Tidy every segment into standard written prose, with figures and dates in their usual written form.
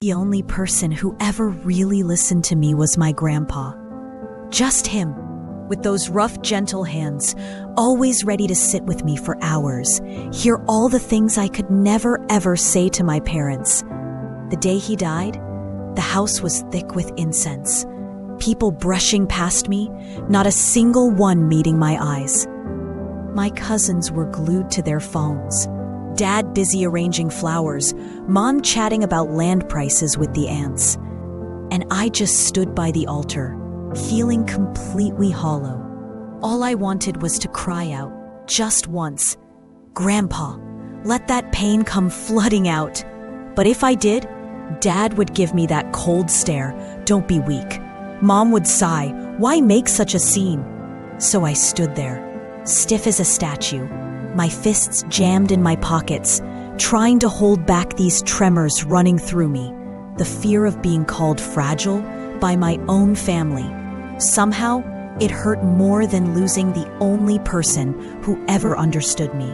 The only person who ever really listened to me was my grandpa. Just him, with those rough, gentle hands, always ready to sit with me for hours, hear all the things I could never ever say to my parents. The day he died, the house was thick with incense. People brushing past me, not a single one meeting my eyes. My cousins were glued to their phones. Dad busy arranging flowers, Mom chatting about land prices with the aunts. And I just stood by the altar, feeling completely hollow. All I wanted was to cry out, just once, "Grandpa, let that pain come flooding out." But if I did, Dad would give me that cold stare, "Don't be weak." Mom would sigh, "Why make such a scene?" So I stood there, stiff as a statue, my fists jammed in my pockets, trying to hold back these tremors running through me, the fear of being called fragile by my own family. Somehow, it hurt more than losing the only person who ever understood me.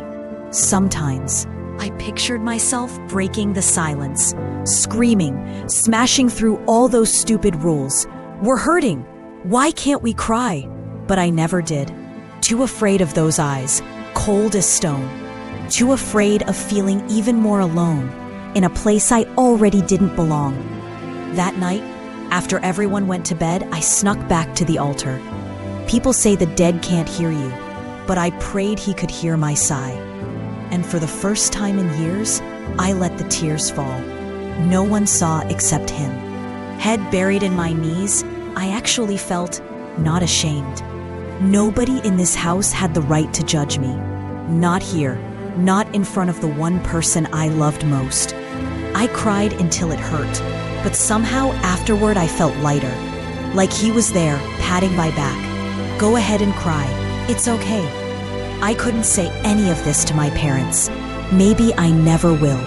Sometimes, I pictured myself breaking the silence, screaming, smashing through all those stupid rules. "We're hurting. Why can't we cry?" But I never did. Too afraid of those eyes, cold as stone. Too afraid of feeling even more alone in a place I already didn't belong. That night, after everyone went to bed, I snuck back to the altar. People say the dead can't hear you, but I prayed he could hear my sigh. And for the first time in years, I let the tears fall. No one saw except him. Head buried in my knees, I actually felt not ashamed. Nobody in this house had the right to judge me. Not here, not in front of the one person I loved most. I cried until it hurt, but somehow afterward I felt lighter, like he was there, patting my back. "Go ahead and cry. It's okay." I couldn't say any of this to my parents. Maybe I never will.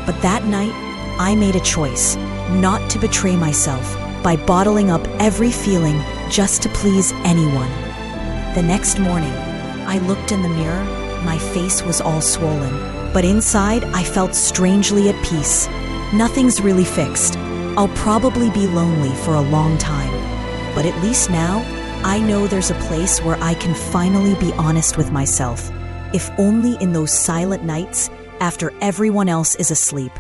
But that night, I made a choice not to betray myself by bottling up every feeling just to please anyone. The next morning, I looked in the mirror. My face was all swollen, but inside I felt strangely at peace. Nothing's really fixed. I'll probably be lonely for a long time, but at least now I know there's a place where I can finally be honest with myself, if only in those silent nights after everyone else is asleep.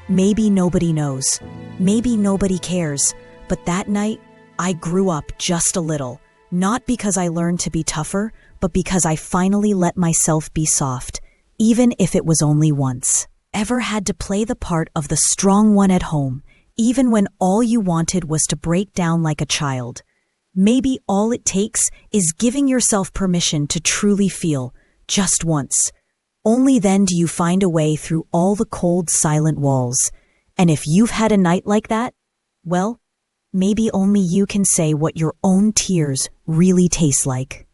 Maybe nobody knows, maybe nobody cares, but that night I grew up just a little, not because I learned to be tougher, but because I finally let myself be soft, even if it was only once. Ever had to play the part of the strong one at home, even when all you wanted was to break down like a child? Maybe all it takes is giving yourself permission to truly feel, just once. Only then do you find a way through all the cold, silent walls. And if you've had a night like that, well, maybe only you can say what your own tears really taste like.